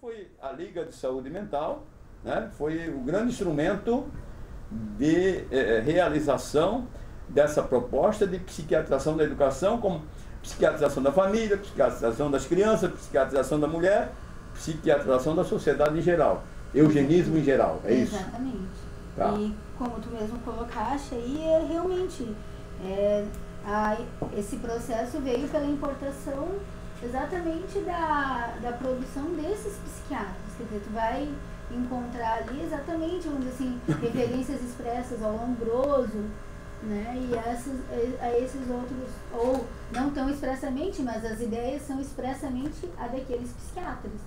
foi a Liga de Saúde Mental, né? Foi o grande instrumento de realização dessa proposta de psiquiatrização da educação, como psiquiatrização da família, psiquiatrização das crianças, psiquiatrização da mulher, psiquiatrização da sociedade em geral, eugenismo em geral, é isso? Exatamente. Tá. E como tu mesmo colocaste aí, realmente esse processo veio pela importação exatamente da produção desses psiquiatras. Quer dizer, tu vai encontrar ali exatamente, vamos dizer assim, referências expressas ao Lombroso, né? E a esses outros, ou não tão expressamente, mas as ideias são expressamente a daqueles psiquiatras,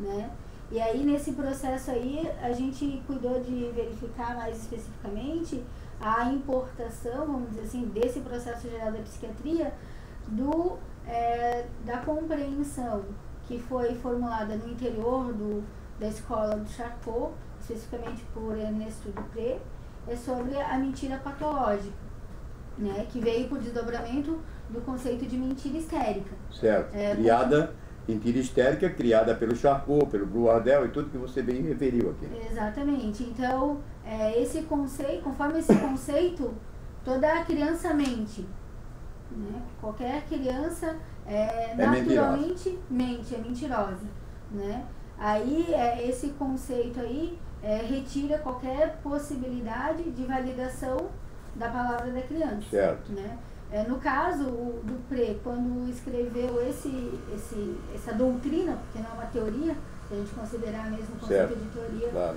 né? E aí nesse processo aí a gente cuidou de verificar mais especificamente a importação, vamos dizer assim, desse processo geral da psiquiatria da compreensão que foi formulada no interior da escola do Charcot, especificamente por Ernesto Dupré, sobre a mentira patológica, né, que veio por desdobramento do conceito de mentira histérica. Certo, criada, mentira histérica, criada pelo Charcot, pelo Brouardel e tudo que você bem referiu aqui. Exatamente, então esse conceito, conforme esse conceito, toda a criança mente, né? Qualquer criança naturalmente mente, é mentirosa, né? Aí esse conceito aí retira qualquer possibilidade de validação da palavra da criança. Certo. Né? No caso, o Dupré, quando escreveu essa doutrina, porque não é uma teoria, se a gente considerar mesmo o conceito de teoria, claro,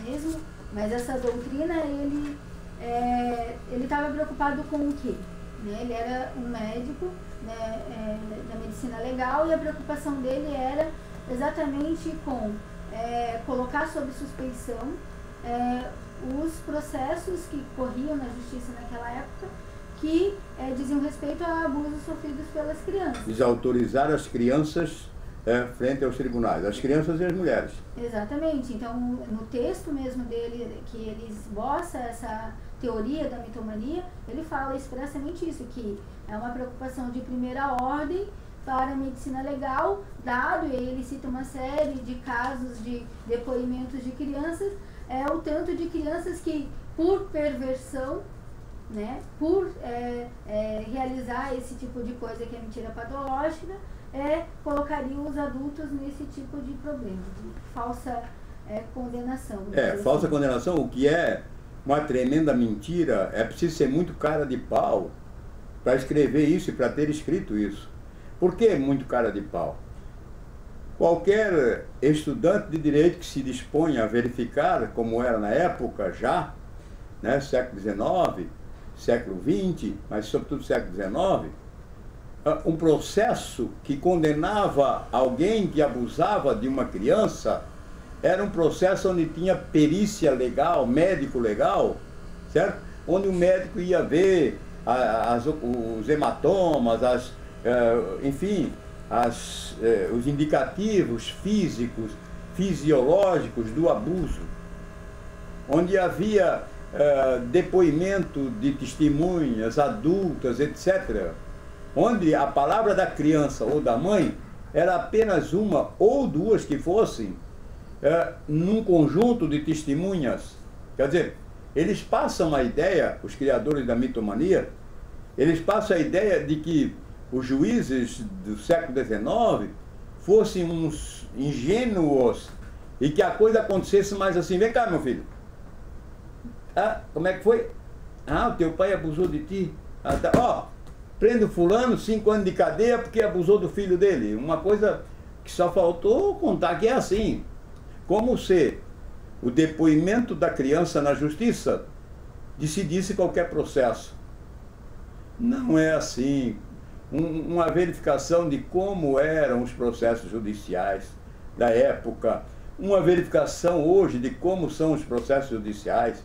mesmo, mas essa doutrina, ele estava preocupado com o quê? Né? Ele era um médico, né, da medicina legal, e a preocupação dele era exatamente com colocar sob suspeição os processos que corriam na justiça naquela época, que diziam respeito a abusos sofridos pelas crianças. Desautorizar as crianças frente aos tribunais, as crianças e as mulheres. Exatamente. Então, no texto mesmo dele, que ele esboça essa teoria da mitomania, ele fala expressamente isso, que é uma preocupação de primeira ordem para a medicina legal, dado, e ele cita uma série de casos de depoimentos de crianças, o tanto de crianças que, por perversão, né, por realizar esse tipo de coisa que é mentira patológica, colocariam os adultos nesse tipo de problema, de falsa condenação. Falsa condenação, o que é uma tremenda mentira. É preciso ser muito cara de pau para escrever isso e para ter escrito isso. Por que muito cara de pau? Qualquer estudante de direito que se dispõe a verificar, como era na época já, né, século XIX, século XX, mas sobretudo século XIX, um processo que condenava alguém que abusava de uma criança, era um processo onde tinha perícia legal, médico legal, certo? Onde o médico ia ver os hematomas, enfim, os indicativos físicos, fisiológicos do abuso, onde havia depoimento de testemunhas adultas, etc., onde a palavra da criança ou da mãe era apenas uma ou duas que fossem, num conjunto de testemunhas. Quer dizer, eles passam a ideia, os criadores da mitomania, eles passam a ideia de que os juízes do século XIX fossem uns ingênuos e que a coisa acontecesse mais assim: vem cá, meu filho, como é que foi? O teu pai abusou de ti. Prende o fulano, 5 anos de cadeia porque abusou do filho dele. Uma coisa que só faltou contar que é assim. Como se o depoimento da criança na justiça decidisse qualquer processo. Não é assim. Uma verificação de como eram os processos judiciais da época, uma verificação hoje de como são os processos judiciais,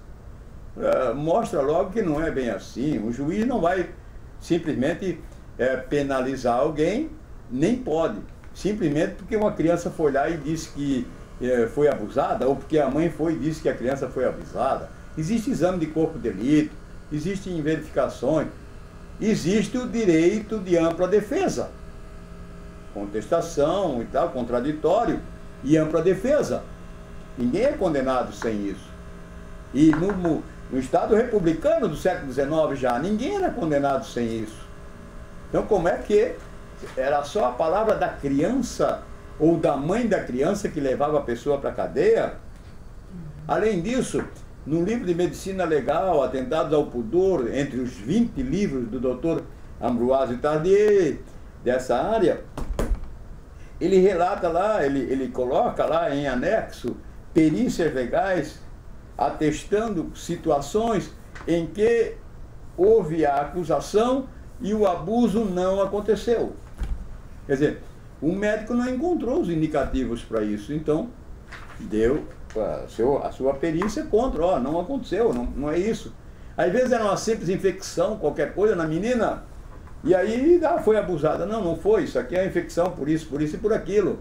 mostra logo que não é bem assim. O juiz não vai simplesmente penalizar alguém, nem pode, simplesmente porque uma criança foi lá e disse que foi abusada, ou porque a mãe foi e disse que a criança foi abusada. Existe exame de corpo de delito, existem verificações, existe o direito de ampla defesa, contestação e tal, contraditório, e ampla defesa. Ninguém é condenado sem isso. E no Estado republicano do século XIX já, ninguém era condenado sem isso. Então como é que era só a palavra da criança ou da mãe da criança que levava a pessoa para a cadeia? Além disso, no livro de Medicina Legal, Atentados ao Pudor, entre os 20 livros do Dr. Ambroise Tardieu, dessa área, ele relata lá, ele coloca lá em anexo perícias legais atestando situações em que houve a acusação e o abuso não aconteceu. Quer dizer, o médico não encontrou os indicativos para isso, então deu a sua perícia contra, ó, não aconteceu, não é isso. Às vezes era uma simples infecção, qualquer coisa na menina, e aí foi abusada. Não foi, isso aqui é uma infecção por isso e por aquilo.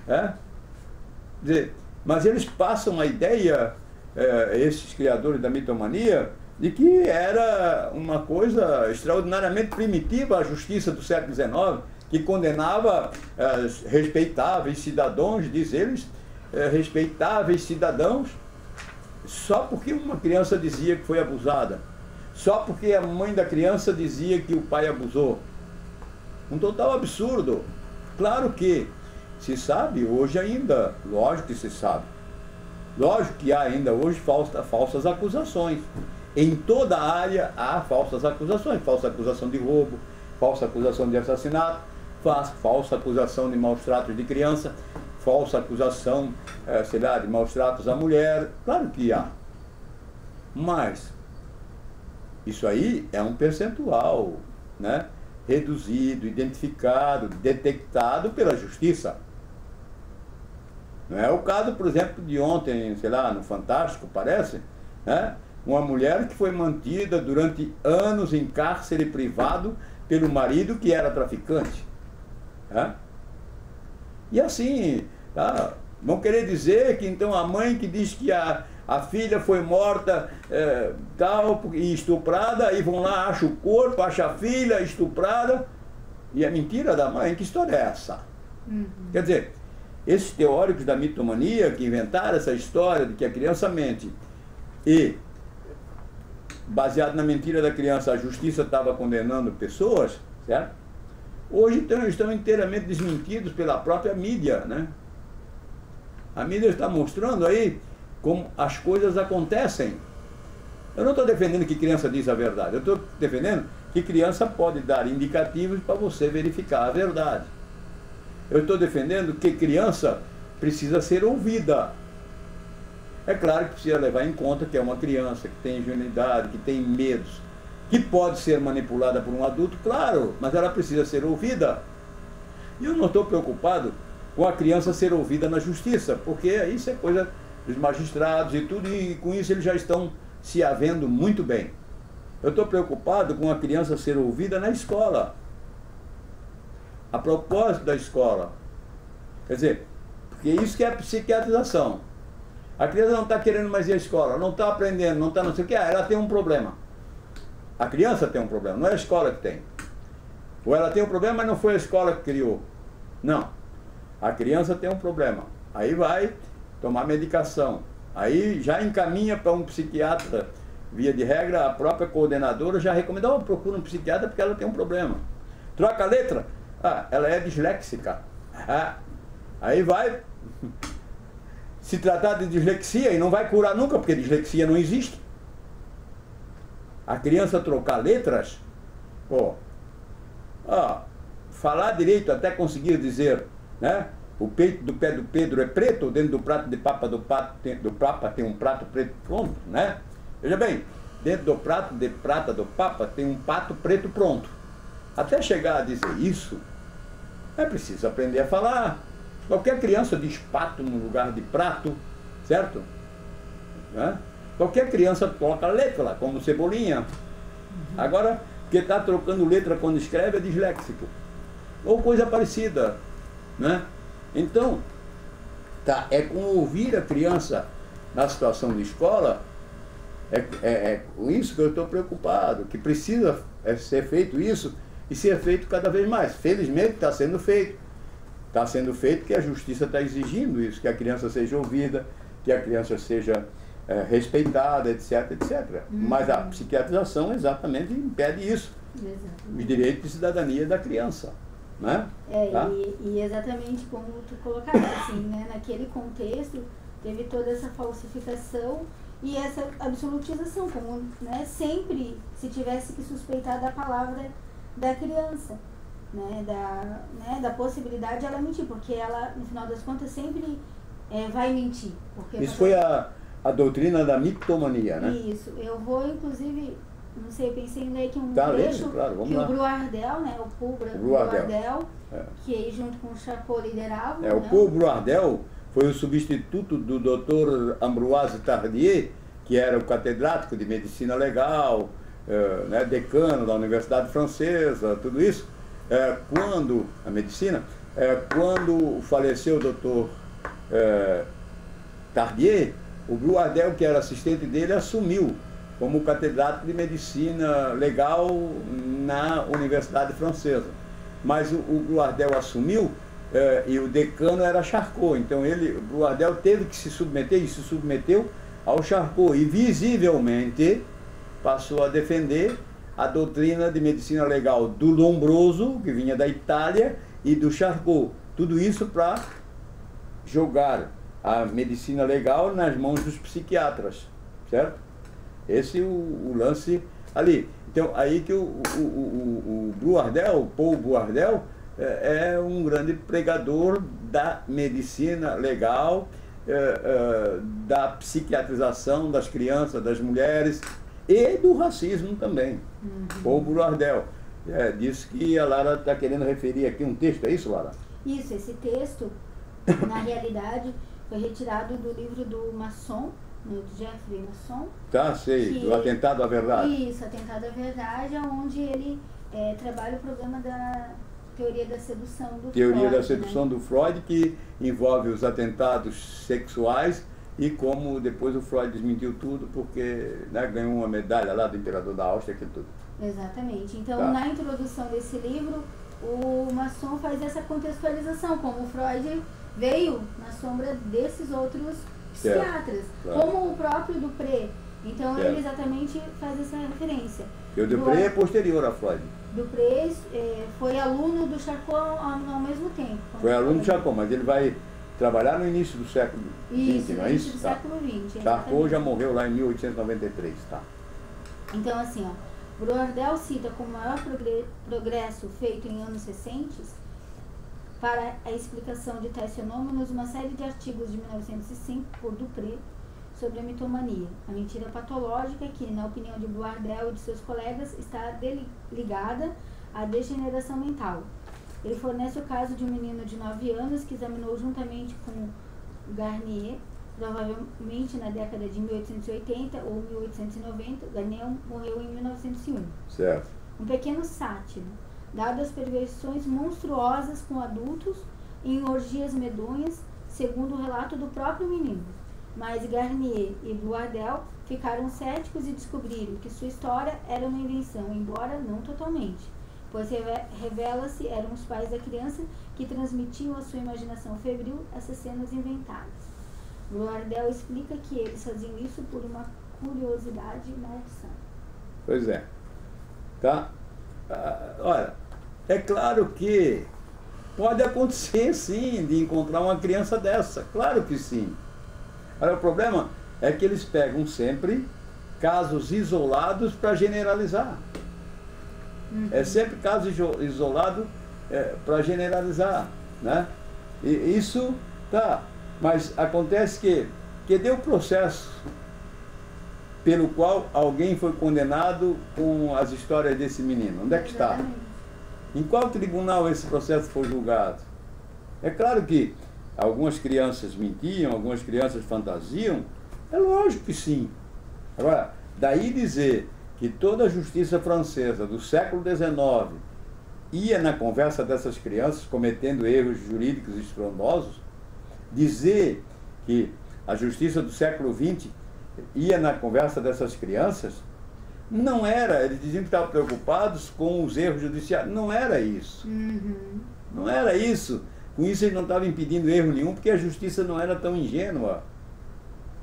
Quer dizer, mas eles passam a ideia, esses criadores da mitomania, de que era uma coisa extraordinariamente primitiva a justiça do século XIX, que condenava respeitáveis cidadãos, diz eles, respeitáveis cidadãos, só porque uma criança dizia que foi abusada, só porque a mãe da criança dizia que o pai abusou. Um total absurdo. Claro que se sabe hoje ainda, lógico que se sabe, lógico que há ainda hoje falsas acusações. Em toda a área há falsas acusações, falsa acusação de roubo, falsa acusação de assassinato, falsa acusação de maus tratos de criança, falsa acusação, de maus tratos à mulher. Claro que há. Mas isso aí é um percentual, né, reduzido, identificado, detectado pela justiça. Não é o caso, por exemplo, de ontem, no Fantástico, parece, né? Uma mulher que foi mantida durante anos em cárcere privado pelo marido que era traficante. E assim, vão querer dizer que então a mãe que diz que a filha foi morta e estuprada, e vão lá, acham o corpo, acham a filha estuprada, e é mentira da mãe. Que história é essa? Quer dizer, esses teóricos da mitomania que inventaram essa história de que a criança mente e, baseado na mentira da criança, a justiça estava condenando pessoas, certo? Hoje estão inteiramente desmentidos pela própria mídia, né? A mídia está mostrando aí como as coisas acontecem. Eu não estou defendendo que criança diz a verdade, eu estou defendendo que criança pode dar indicativos para você verificar a verdade. Eu estou defendendo que criança precisa ser ouvida. É claro que precisa levar em conta que é uma criança, que tem ingenuidade, que tem medos, que pode ser manipulada por um adulto, claro, mas ela precisa ser ouvida. E eu não estou preocupado com a criança ser ouvida na justiça, porque isso é coisa dos magistrados e tudo, e com isso eles já estão se havendo muito bem. Eu estou preocupado com a criança ser ouvida na escola. A propósito da escola. Quer dizer, porque isso que é psiquiatrização. A criança não está querendo mais ir à escola, não está aprendendo, não está não sei o que, ela tem um problema. A criança tem um problema, não é a escola que tem. Ou ela tem um problema, mas não foi a escola que criou. Não. A criança tem um problema. Aí vai tomar medicação. Aí já encaminha para um psiquiatra. Via de regra, a própria coordenadora já recomenda, procura um psiquiatra porque ela tem um problema. Troca a letra? Ela é disléxica. Aí vai se tratar de dislexia e não vai curar nunca, porque dislexia não existe. A criança trocar letras, falar direito até conseguir dizer, né? O peito do pé do Pedro é preto, dentro do prato de papa do Papa tem um prato preto pronto, né? Veja bem, dentro do prato de prata do Papa tem um pato preto pronto. Até chegar a dizer isso, é preciso aprender a falar. Qualquer criança diz pato no lugar de prato, certo? Né? Qualquer criança coloca letra, como Cebolinha. Agora, que está trocando letra quando escreve é disléxico. Ou coisa parecida, né? Então, é com ouvir a criança na situação de escola, é com isso que eu estou preocupado, que precisa ser feito isso e ser feito cada vez mais. Felizmente está sendo feito. está sendo feito porque a justiça está exigindo isso, que a criança seja ouvida, que a criança seja respeitada, etc, etc. Mas a psiquiatrização exatamente impede isso. Exatamente. Os direitos de cidadania da criança. Né? Tá? E exatamente como tu colocaste, assim, né? Naquele contexto teve toda essa falsificação e essa absolutização, como, né, sempre se tivesse que suspeitar da palavra da criança, né, da possibilidade de ela mentir, porque ela, no final das contas, sempre vai mentir. Porque isso foi a doutrina da mitomania, né? Isso. Eu vou, inclusive, não sei, eu pensei em ler aqui um trecho claro, que lá. O Brouardel, né, o Paul Brouardel, que junto com o Charcot lideravam. O Paul Brouardel foi o substituto do Dr. Ambroise Tardieu, que era o catedrático de medicina legal, né, decano da Universidade Francesa, tudo isso. Quando a medicina, quando faleceu o Dr. Tardieu, o Brouardel, que era assistente dele, assumiu como catedrático de medicina legal na Universidade Francesa. Mas o Brouardel assumiu e o decano era Charcot. Então o Brouardel teve que se submeter e se submeteu ao Charcot. E visivelmente passou a defender a doutrina de medicina legal do Lombroso, que vinha da Itália, e do Charcot. Tudo isso para jogar a medicina legal nas mãos dos psiquiatras, certo? Esse é o lance ali. Então, aí que o Brouardel, o Paul Brouardel, é um grande pregador da medicina legal, da psiquiatrização das crianças, das mulheres e do racismo também. Paul Brouardel. Disse que a Lara está querendo referir aqui um texto, é isso, Lara? Isso, esse texto, na realidade, foi retirado do livro do Masson, do Jeffrey Masson. Tá, sei, do Atentado à Verdade. Isso, Atentado à Verdade, onde ele trabalha o problema da teoria da sedução do Freud. Teoria da sedução, né, do Freud, que envolve os atentados sexuais e como depois o Freud desmentiu tudo porque, né, ganhou uma medalha lá do imperador da Áustria, aquilo tudo. Exatamente. Então, na introdução desse livro, o Masson faz essa contextualização, como o Freud veio na sombra desses outros psiquiatras, como o próprio Dupré. Então ele exatamente faz essa referência. E o Dupré é posterior a Freud. Dupré foi aluno do Charcot ao mesmo tempo. Foi aluno do Charcot, mas ele vai trabalhar no início do século XX, não é isso? Do século XX. Charcot já morreu lá em 1893, tá? Então, assim, ó, Brouardel cita como maior progresso feito em anos recentes para a explicação de tais fenômenos uma série de artigos de 1905 por Dupré sobre a mitomania, a mentira patológica que, na opinião de Brouardel e de seus colegas, está ligada à degeneração mental. Ele fornece o caso de um menino de 9 anos que examinou juntamente com Garnier, provavelmente na década de 1880 ou 1890, Garnier morreu em 1901. Certo. Um pequeno sátiro, dado as perversões monstruosas com adultos em orgias medonhas, segundo o relato do próprio menino. Mas Garnier e Brouardel ficaram céticos e descobriram que sua história era uma invenção, embora não totalmente, pois revela-se eram os pais da criança que transmitiam à sua imaginação febril essas cenas inventadas. Brouardel explica que eles faziam isso por uma curiosidade malsã. Pois é. Tá? Olha, é claro que pode acontecer sim de encontrar uma criança dessa, claro que sim. Olha, o problema é que eles pegam sempre casos isolados para generalizar. É sempre caso isolado para generalizar, né? E isso tá, mas acontece que deu processo pelo qual alguém foi condenado com as histórias desse menino. Onde é que está? Em qual tribunal esse processo foi julgado? É claro que algumas crianças mentiam, algumas crianças fantasiam, é lógico que sim. Agora, daí dizer que toda a justiça francesa do século XIX ia na conversa dessas crianças cometendo erros jurídicos estrondosos, dizer que a justiça do século XX ia na conversa dessas crianças, não era, eles diziam que estavam preocupados com os erros judiciais, não era isso. Não era isso. Com isso ele não estava impedindo erro nenhum, porque a justiça não era tão ingênua.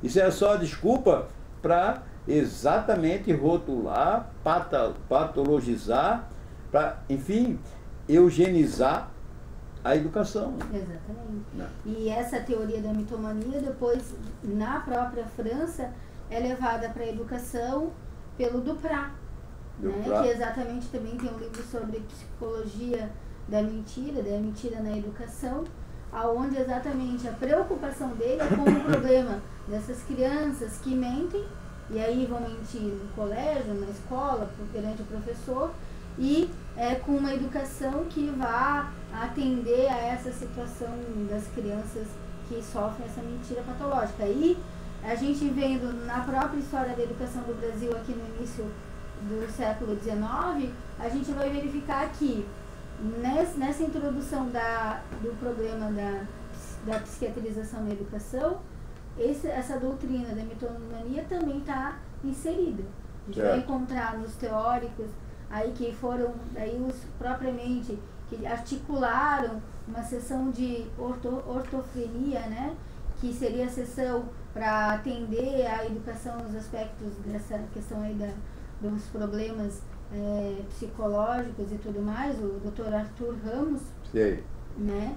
Isso era só desculpa para exatamente rotular, patologizar, para, enfim, eugenizar a educação. Exatamente. Não. E essa teoria da mitomania, depois, na própria França, é levada para a educação pelo Duprat, né? Que exatamente também tem um livro sobre psicologia da mentira na educação, aonde exatamente a preocupação dele é com o problema dessas crianças que mentem, e aí vão mentir no colégio, na escola, perante o professor, e com uma educação que vá atender a essa situação das crianças que sofrem essa mentira patológica. E a gente vendo na própria história da educação do Brasil aqui no início do século XIX, a gente vai verificar que nessa introdução do problema da psiquiatrização na educação, essa doutrina da mitomania também está inserida. A gente vai encontrar nos teóricos aí que foram os propriamente que articularam uma sessão de ortofrenia, né, que seria a sessão para atender a educação nos aspectos dessa questão aí dos problemas psicológicos e tudo mais, o Dr. Arthur Ramos, né,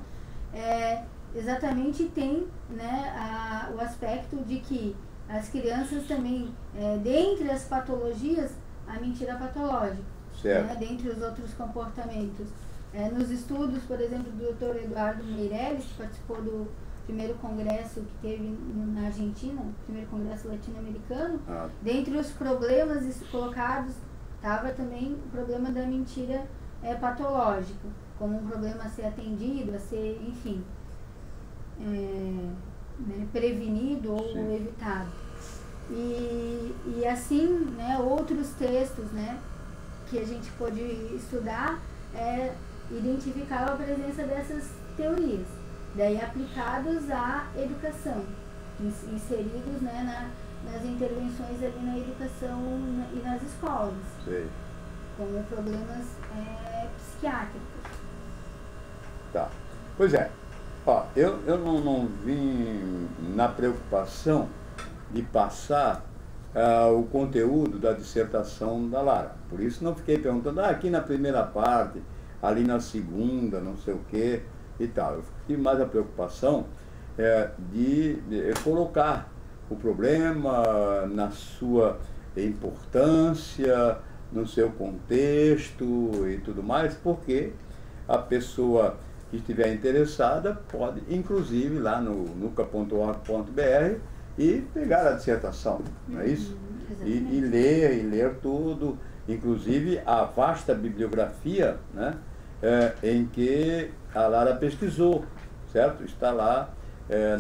exatamente tem, né, o aspecto de que as crianças também, dentre as patologias, a mentira patológica, né, dentre os outros comportamentos. Nos estudos, por exemplo, do Dr. Eduardo Meirelles, que participou do primeiro congresso que teve na Argentina, primeiro congresso latino-americano, dentre os problemas colocados, estava também o problema da mentira patológica, como um problema a ser atendido, a ser, enfim, né, prevenido ou evitado. E assim, né, outros textos, né, que a gente pode estudar identificaram a presença dessas teorias, daí aplicados à educação, inseridos, né, nas intervenções ali na educação e nas escolas, como problemas psiquiátricos. Tá. Pois é. Ó, eu não vim na preocupação de passar o conteúdo da dissertação da Lara. Por isso não fiquei perguntando, aqui na primeira parte, ali na segunda, não sei o quê e tal. Eu tive mais a preocupação de colocar o problema na sua importância, no seu contexto e tudo mais, porque a pessoa que estiver interessada pode, inclusive, lá no nuca.org.br e pegar a dissertação, não é isso? E ler tudo, inclusive a vasta bibliografia, né, em que a Lara pesquisou, certo? Está lá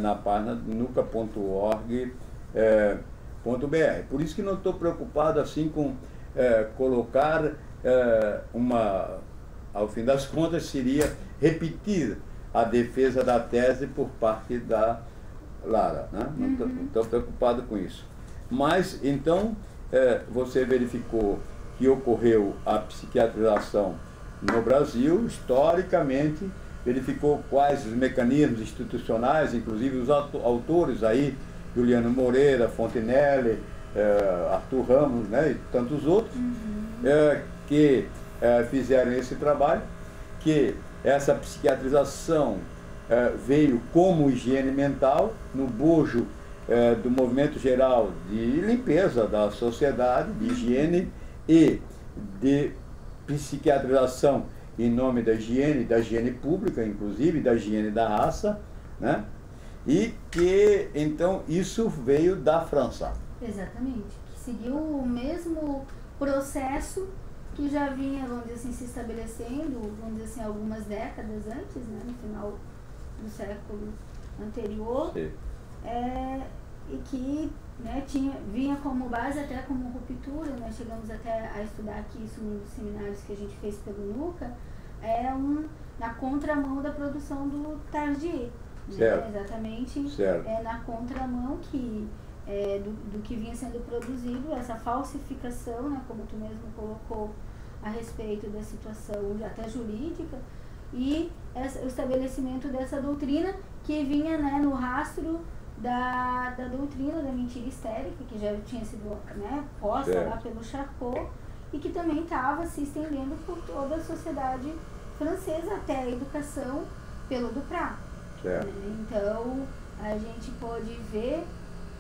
na página nuca.org.br. Por isso que não estou preocupado assim com colocar ao fim das contas, seria repetir a defesa da tese por parte da Lara, né? Não estou preocupado com isso. Mas, então, você verificou que ocorreu a psiquiatrização no Brasil, historicamente, verificou quais os mecanismos institucionais, inclusive os autores aí, Juliano Moreira, Fontenelle, Arthur Ramos, né, e tantos outros, que fizeram esse trabalho, que essa psiquiatrização veio como higiene mental, no bojo do movimento geral de limpeza da sociedade, de higiene e de psiquiatrização em nome da higiene pública, inclusive, da higiene da raça, né? E que, então, isso veio da França. Exatamente, que seguiu o mesmo processo que já vinha, vamos dizer assim, se estabelecendo, vamos dizer assim, algumas décadas antes, né, no final do século anterior, e que, né, vinha como base até como ruptura, nós chegamos até a estudar aqui isso nos seminários que a gente fez pelo NUCA, na contramão da produção do Tardieu, né, exatamente, na contramão do que vinha sendo produzido, essa falsificação, né, como tu mesmo colocou, a respeito da situação até jurídica, e o estabelecimento dessa doutrina que vinha, né, no rastro da doutrina da mentira histérica, que já tinha sido, né, posta lá pelo Charcot, e que também estava se estendendo por toda a sociedade francesa, até a educação pelo Duprat. Né? Então, a gente pode ver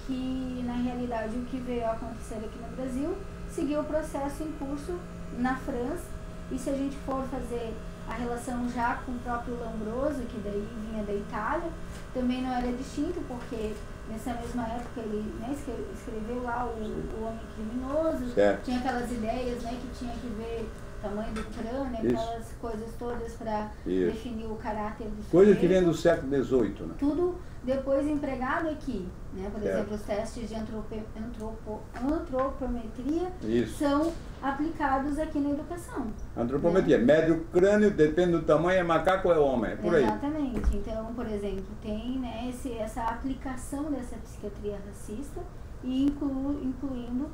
que, na realidade, o que veio a acontecer aqui no Brasil seguiu o processo em curso na França, e se a gente for fazer a relação já com o próprio Lombroso, que daí vinha da Itália, também não era distinto, porque nessa mesma época ele, né, escreveu lá o Homem Criminoso, tinha aquelas ideias, né, que tinha que ver o tamanho do crânio, aquelas coisas todas para definir o caráter do sujeito. Coisa que vem do século XVIII, né? Tudo depois empregado aqui, né? Por exemplo, os testes de antropometria são aplicados aqui na educação. Antropometria, mede o crânio, depende do tamanho, é macaco ou é homem, é por aí. Exatamente. Então, por exemplo, tem, né, essa aplicação dessa psiquiatria racista e incluindo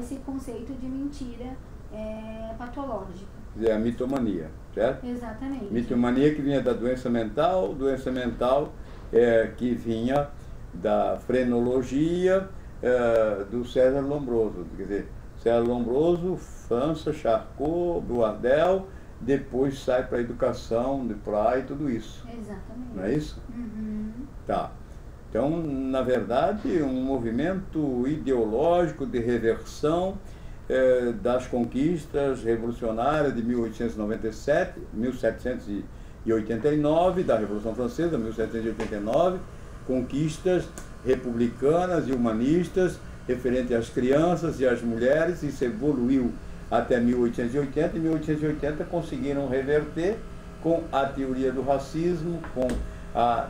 esse conceito de mentira patológica. É a mitomania, certo? Exatamente. Mitomania que vinha da doença mental que vinha da frenologia do César Lombroso. Quer dizer, César Lombroso, França, Charcot, Boardel, depois sai para a educação, Duprat e tudo isso. Exatamente. Não é isso? Uhum. Tá. Então, na verdade, um movimento ideológico de reversão das conquistas revolucionárias de 1897, 1789, da Revolução Francesa, 1789, conquistas republicanas e humanistas referente às crianças e às mulheres. Isso evoluiu até 1880, e em 1880 conseguiram reverter com a teoria do racismo, com a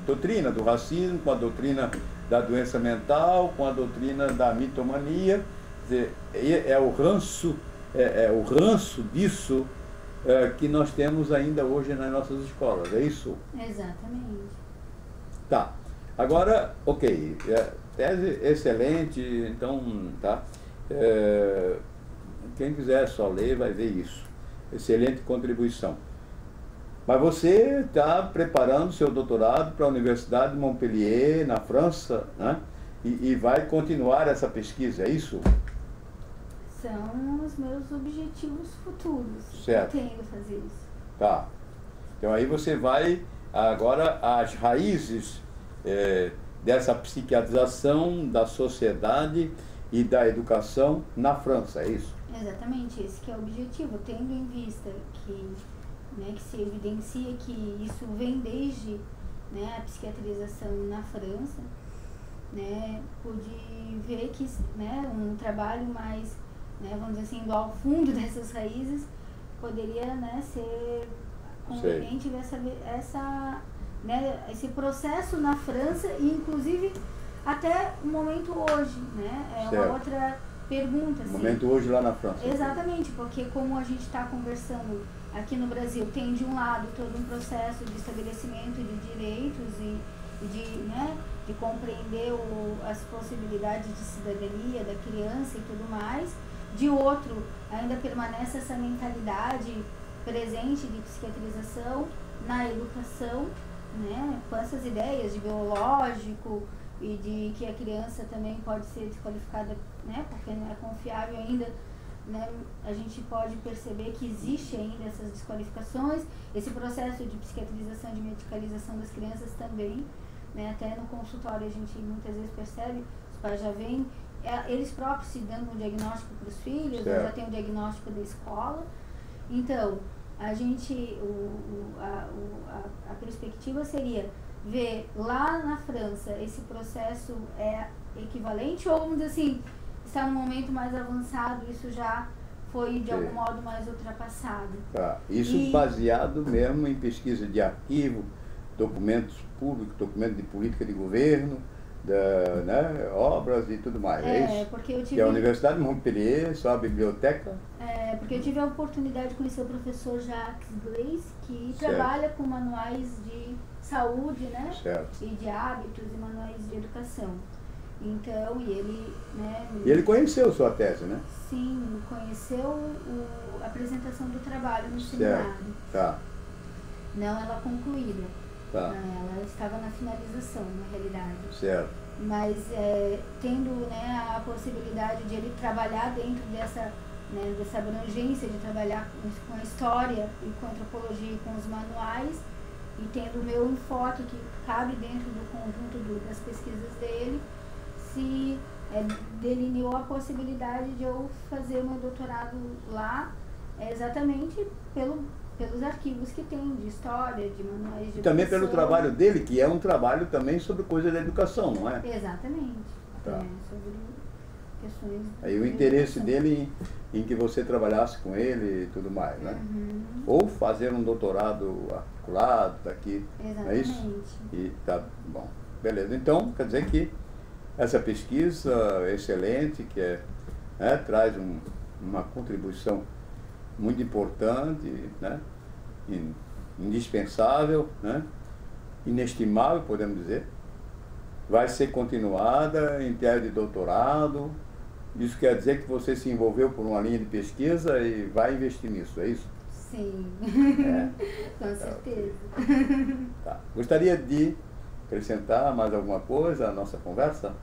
doutrina do racismo, com a doutrina da doença mental, com a doutrina da mitomania. Quer dizer, é o ranço disso que nós temos ainda hoje nas nossas escolas, é isso? Exatamente. Tá. Agora, ok, tese excelente, então, tá. Quem quiser só ler vai ver isso. Excelente contribuição. Mas você está preparando seu doutorado para a Universidade de Montpellier, na França, né? E vai continuar essa pesquisa, é isso? São os meus objetivos futuros. Certo. Eu pretendo fazer isso. Tá. Então aí você vai agora às raízes dessa psiquiatrização da sociedade e da educação na França, é isso? Exatamente, esse que é o objetivo, tendo em vista que, né, que se evidencia que isso vem desde, né, a psiquiatrização na França, né, pude ver que, né, um trabalho mais, né, vamos dizer assim, indo ao fundo dessas raízes, poderia, né, ser conveniente né, esse processo na França e inclusive até o momento hoje, né, uma outra pergunta. O momento hoje lá na França. Exatamente, porque como a gente está conversando aqui no Brasil, tem de um lado todo um processo de estabelecimento de direitos e de compreender as possibilidades de cidadania da criança e tudo mais. De outro, ainda permanece essa mentalidade presente de psiquiatrização na educação, né, com essas ideias de biológico e de que a criança também pode ser desqualificada, né, porque não é confiável ainda, né, a gente pode perceber que existe ainda essas desqualificações, esse processo de psiquiatrização, de medicalização das crianças também, né, até no consultório a gente muitas vezes percebe, os pais já vêm, eles próprios se dando um diagnóstico para os filhos, já tem um diagnóstico da escola. Então, a gente, a perspectiva seria ver lá na França esse processo é equivalente ou, vamos dizer assim, está num momento mais avançado, isso já foi de algum modo mais ultrapassado. Tá. Isso baseado mesmo em pesquisa de arquivo, documentos públicos, documentos de política de governo, né, obras e tudo mais, é isso? Porque eu tive... Que é a Universidade de Montpellier, só a biblioteca? Porque eu tive a oportunidade de conhecer o professor Jacques Glaise, que trabalha com manuais de saúde, né? E de hábitos e manuais de educação. Então, e ele... né, e ele conheceu sua tese, né? Sim, conheceu a apresentação do trabalho no seminário. Tá. não ela concluída. Tá. Ela estava na finalização, na realidade. Certo. Mas tendo, né, a possibilidade de ele trabalhar dentro dessa, né, dessa abrangência de trabalhar com a história e com a antropologia e com os manuais, e tendo o meu enfoque que cabe dentro do conjunto das pesquisas dele, se delineou a possibilidade de eu fazer meu doutorado lá, exatamente pelos arquivos que tem de história, de manuais de educação. Também pelo trabalho dele, que é um trabalho também sobre coisa da educação, não é? Exatamente. Tá. Sobre questões. Aí o interesse dele em que você trabalhasse com ele e tudo mais, né? Uhum. Ou fazer um doutorado articulado daqui, não é isso? Exatamente. E tá bom, beleza. Então, quer dizer que essa pesquisa excelente, que traz uma contribuição muito importante, né? Indispensável, né? Inestimável, podemos dizer, vai ser continuada em tese de doutorado. Isso quer dizer que você se envolveu por uma linha de pesquisa e vai investir nisso, é isso? Sim, com certeza. Tá. Gostaria de acrescentar mais alguma coisa à nossa conversa?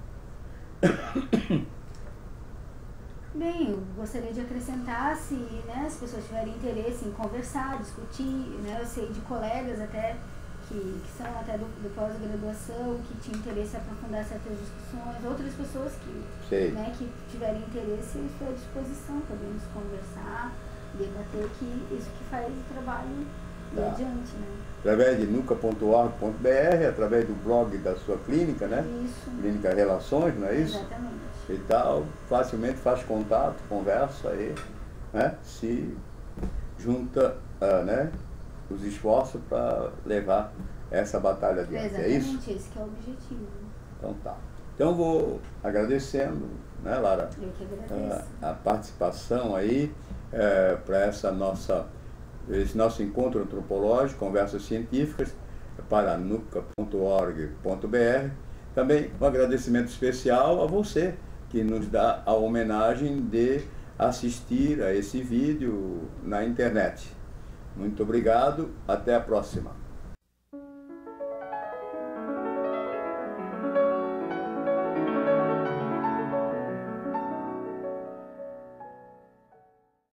Bem, eu gostaria de acrescentar, se, né, as pessoas tiverem interesse em conversar, discutir, né, eu sei de colegas até que são até do pós-graduação, que tinham interesse em aprofundar certas discussões, outras pessoas né, que tiverem interesse, eu estou à disposição, podemos conversar, debater, que isso que faz o trabalho ir adiante, né? Através de nuca.org.br, através do blog da sua clínica, né? Isso. Clínica Relações, não é isso? Exatamente. E tal, facilmente faz contato, conversa aí, né? Se junta, né, os esforços para levar essa batalha adiante. Exatamente, é isso? Esse que é o objetivo. Então tá. Então vou agradecendo, né, Lara? Eu que agradeço. A participação aí para esse nosso encontro antropológico, conversas científicas, para nuca.org.br. Também um agradecimento especial a você, que nos dá a homenagem de assistir a esse vídeo na internet. Muito obrigado, até a próxima.